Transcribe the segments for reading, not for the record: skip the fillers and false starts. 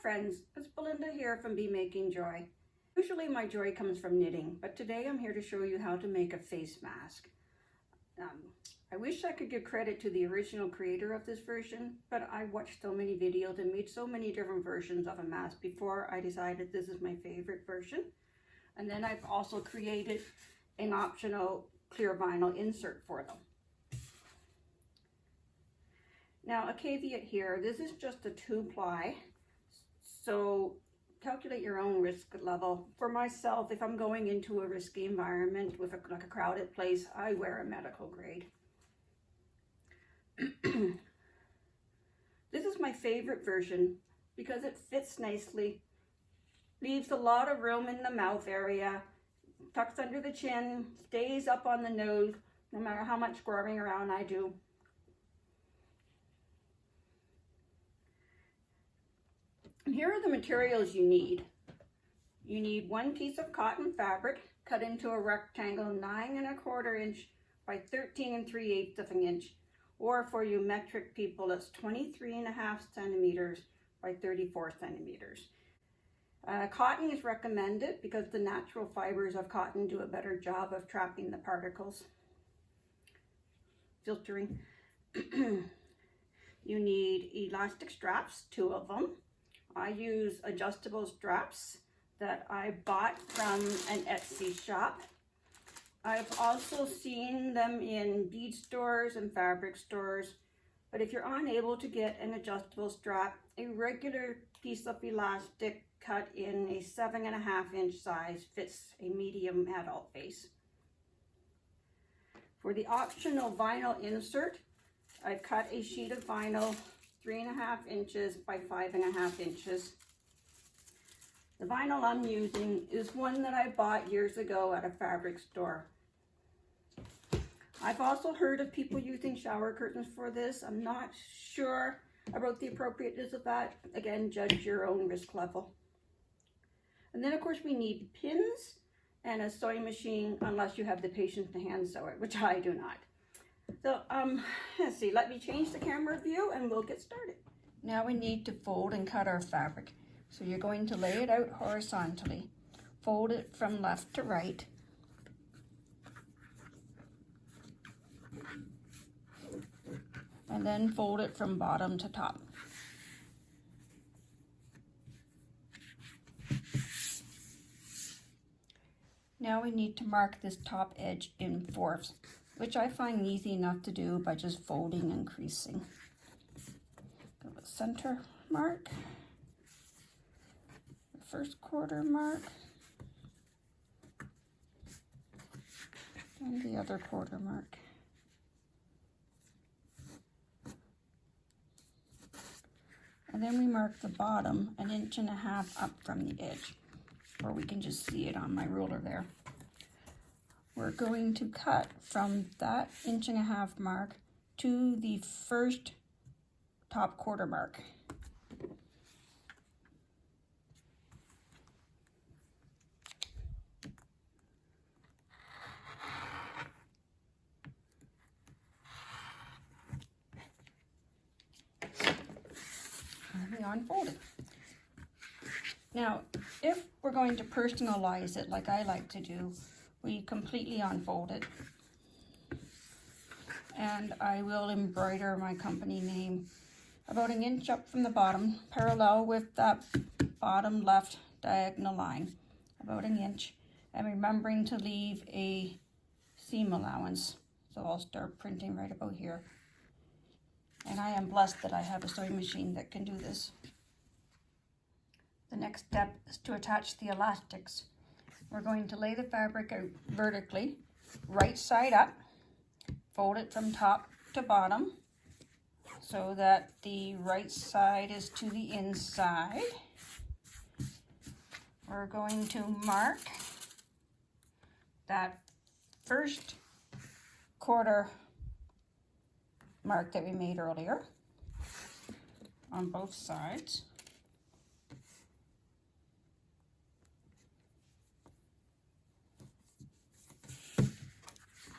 friends, it's Belinda here from Be Making Joy. Usually my joy comes from knitting, but today I'm here to show you how to make a face mask. I wish I could give credit to the original creator of this version, but I watched so many videos and made so many different versions of a mask before I decided this is my favorite version. And then I've also created an optional clear vinyl insert for them. Now, a caveat here, this is just a 2-ply, so calculate your own risk level. For myself, if I'm going into a risky environment with like a crowded place, I wear a medical grade. This is my favorite version because it fits nicely, leaves a lot of room in the mouth area, tucks under the chin, stays up on the nose, no matter how much scrubbing around I do. And here are the materials you need. You need 1 piece of cotton fabric cut into a rectangle 9¼ inch by 13 3/8 of an inch, or for you metric people, it's 23½ centimeters by 34 centimeters. Cotton is recommended because the natural fibers of cotton do a better job of trapping the particles, filtering. You need elastic straps, 2 of them. I use adjustable straps that I bought from an Etsy shop. I've also seen them in bead stores and fabric stores, but if you're unable to get an adjustable strap, a regular piece of elastic cut in a 7½ inch size fits a medium adult face. For the optional vinyl insert, I've cut a sheet of vinyl 3½ inches by 5½ inches. The vinyl I'm using is one that I bought years ago at a fabric store. I've also heard of people using shower curtains for this. I'm not sure about the appropriateness of that. Again, judge your own risk level. And then of course we need pins and a sewing machine, unless you have the patience to hand sew it, which I do not. So let's see, let me change the camera view and we'll get started. Now we need to fold and cut our fabric. So you're going to lay it out horizontally, fold it from left to right, and then fold it from bottom to top. Now we need to mark this top edge in 4ths, which I find easy enough to do by just folding and creasing. Go to center mark, the first quarter mark, and the other quarter mark. And then we mark the bottom 1½ inch up from the edge, or we can just see it on my ruler there. We're going to cut from that 1½ inch mark to the first top quarter mark. And we unfold it. Now, if we're going to personalize it like I like to do, we completely unfold it. And I will embroider my company name about 1 inch up from the bottom, parallel with that bottom left diagonal line, about 1 inch, and remembering to leave a seam allowance. So I'll start printing right about here. And I am blessed that I have a sewing machine that can do this. The next step is to attach the elastics. We're going to lay the fabric out vertically, right side up, fold it from top to bottom so that the right side is to the inside. We're going to mark that first quarter mark that we made earlier on both sides.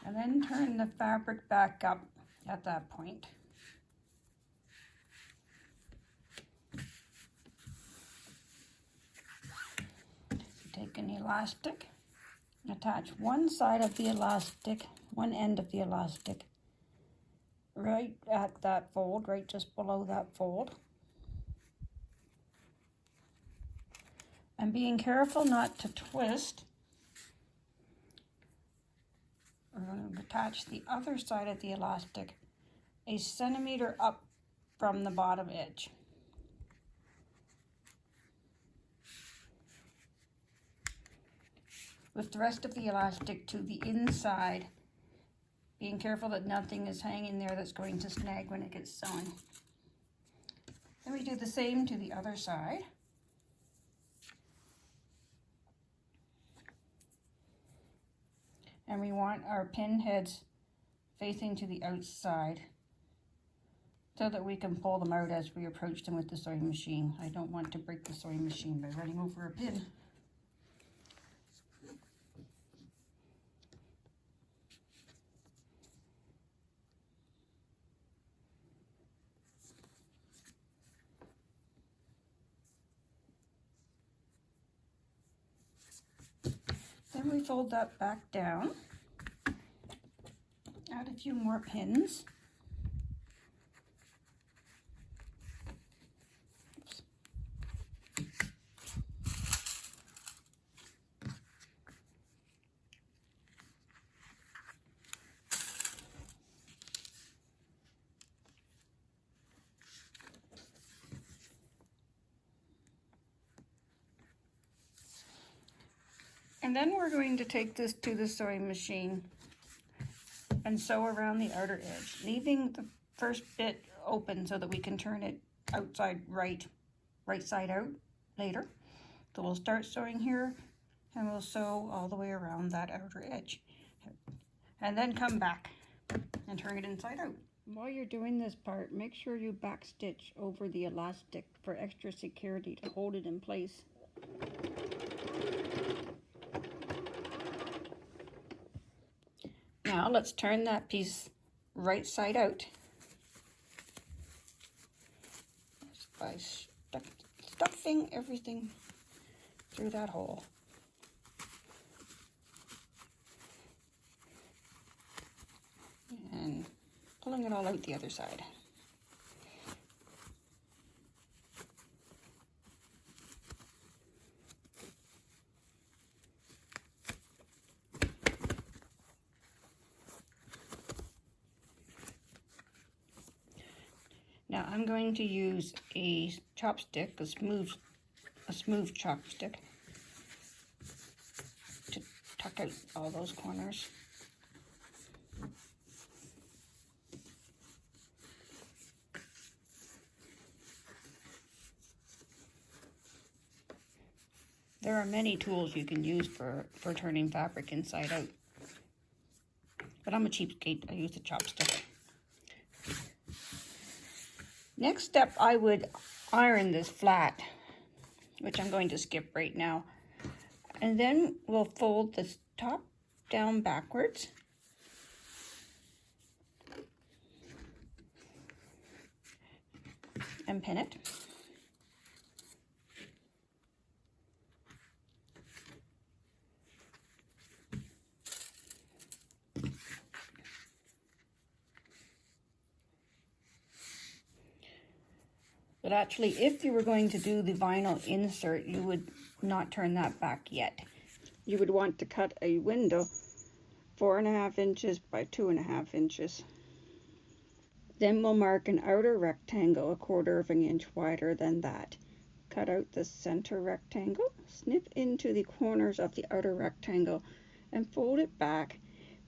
And then turn the fabric back up at that point. an elastic, attach one side of the elastic, one end of the elastic, right at that fold, right just below that fold. And being careful not to twist, we're going to attach the other side of the elastic a centimeter up from the bottom edge. With the rest of the elastic to the inside, being careful that nothing is hanging there that's going to snag when it gets sewn. Then we do the same to the other side. And we want our pin heads facing to the outside so that we can pull them out as we approach them with the sewing machine. I don't want to break the sewing machine by running over a pin. Then we fold that back down, add a few more pins. Oops. And then we're going to take this to the sewing machine and sew around the outer edge, leaving the first bit open so that we can turn it outside right side out later. So we'll start sewing here and we'll sew all the way around that outer edge. And then come back and turn it inside out. While you're doing this part, make sure you backstitch over the elastic for extra security to hold it in place. Now let's turn that piece right side out just by stuffing everything through that hole. And pulling it all out the other side. Now I'm going to use a chopstick, a smooth chopstick, to tuck out all those corners. There are many tools you can use for turning fabric inside out, but I'm a cheapskate, I use a chopstick. Next step, I would iron this flat, which I'm going to skip right now. And then we'll fold this top down backwards. And pin it. But actually, if you were going to do the vinyl insert, you would not turn that back yet. You would want to cut a window 4.5 inches by 2.5 inches. Then we'll mark an outer rectangle 1/4 of an inch wider than that. Cut out the center rectangle, snip into the corners of the outer rectangle, and fold it back.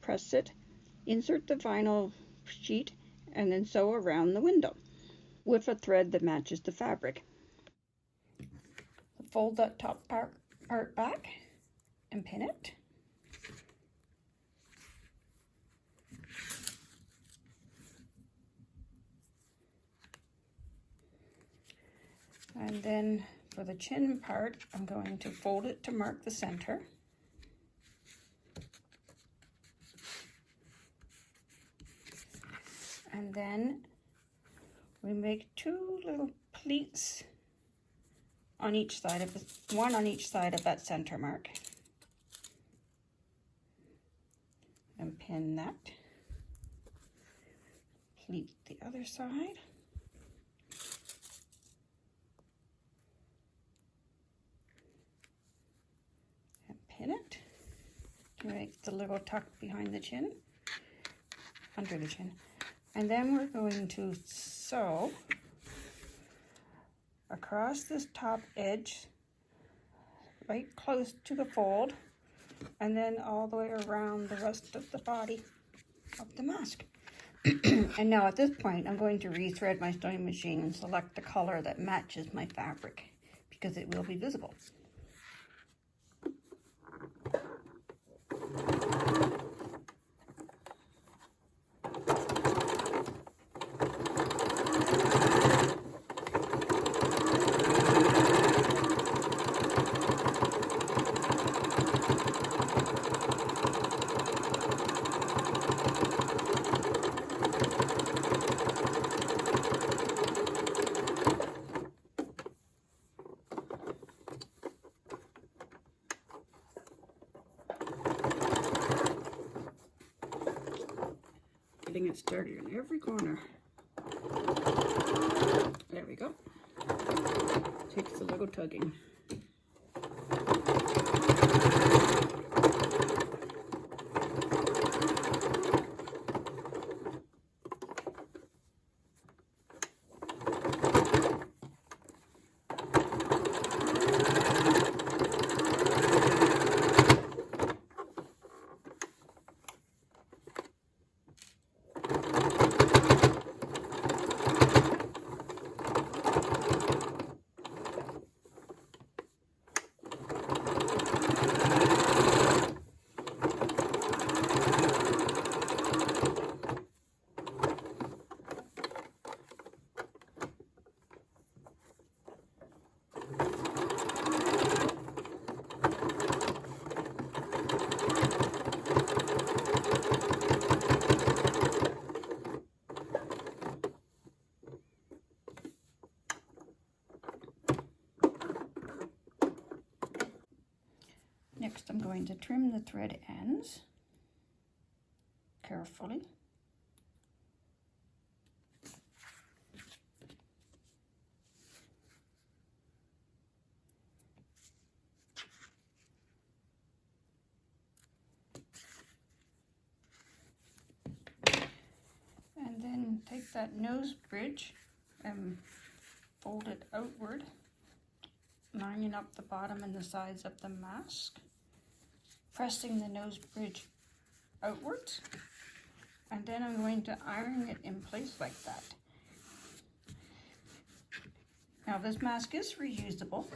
Press it, insert the vinyl sheet, and then sew around the window with a thread that matches the fabric. Fold that top part back and pin it. And then for the chin part, I'm going to fold it to mark the center. And then we make 2 little pleats on each side of one on each side of that center mark. and pin that. Pleat the other side. And pin it to make the little tuck behind the chin, under the chin. And then we're going to sew across this top edge, right close to the fold, and then all the way around the rest of the body of the mask. And now at this point, I'm going to rethread my sewing machine and select the color that matches my fabric, because it will be visible. Getting it started in every corner. There we go. Takes a little tugging. Next, I'm going to trim the thread ends carefully. And then take that nose bridge and fold it outward, lining up the bottom and the sides of the mask, pressing the nose bridge outwards, and then I'm going to iron it in place like that. Now this mask is reusable.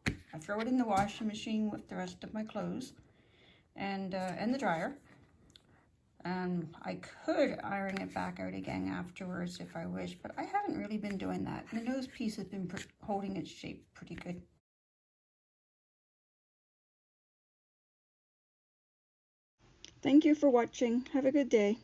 I throw it in the washing machine with the rest of my clothes and the dryer. And I could iron it back out again afterwards if I wish, but I haven't really been doing that. The nose piece has been holding its shape pretty good. Thank you for watching. Have a good day.